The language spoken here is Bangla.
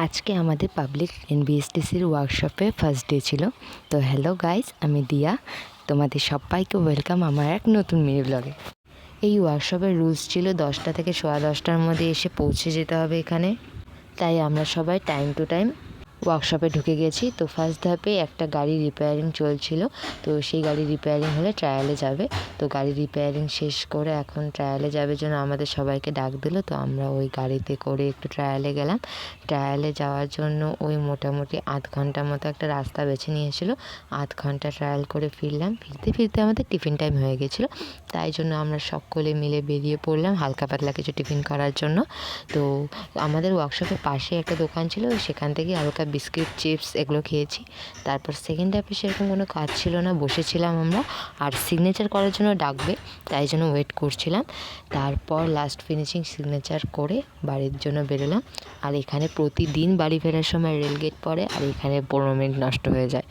আজকে আমাদের পাবলিক এনবিএসটিসির ওয়ার্কশপে ফার্স্ট ডে ছিল। তো হ্যালো গাইস, আমি দিয়া, তোমাদের সবাইকে ওয়েলকাম আমার এক নতুন মিনি ব্লগে। এই ওয়ার্কশপের রুলস ছিল 10টা থেকে 10:15টার মধ্যে এসে পৌঁছে যেতে হবে এখানে। তাই আমরা সবাই টাইম টু টাইম ওয়ার্কশপে ঢুকে গেছি। তো ফার্স্ট ধাপে একটা গাড়ি রিপেয়ারিং চলছিল, তো সেই গাড়ি রিপেয়ারিং হলে ট্রায়ালে যাবে। তো গাড়ি রিপেয়ারিং শেষ করে এখন ট্রায়ালে যাবে জন্য আমাদের সবাইকে ডাক দিল। তো আমরা ওই গাড়িতে করে একটু ট্রায়ালে গেলাম। ট্রায়ালে যাওয়ার জন্য ওই মোটামুটি 8 ঘন্টার মতো একটা রাস্তা বেছে নিয়েছিল। 8 ঘন্টা ট্রায়াল করে ফিরলাম। ফিরতে ফিরতে আমাদের টিফিন টাইম হয়ে গেছিলো, তাই জন্য আমরা সকলে মিলে বেরিয়ে পড়লাম হালকা পাতলা কিছু টিফিন করার জন্য। তো আমাদের ওয়ার্কশপের পাশে একটা দোকান ছিল, সেখান থেকে হালকা বিস্কিট, চিপস এগুলো খেয়েছি। তারপর সেকেন্ড হাফে সেরকম কোনো কাজ ছিল না, বসেছিলাম আমরা। আর সিগনেচার করার জন্য ডাকবে, তাই জন্য ওয়েট করছিলাম। তারপর লাস্ট ফিনিশিং সিগনেচার করে বাড়ির জন্য বেরোলাম। আর এখানে প্রতিদিন বাড়ি ফেরার সময় রেলগেট পড়ে, আর এখানে 15 মিনিট নষ্ট হয়ে যায়।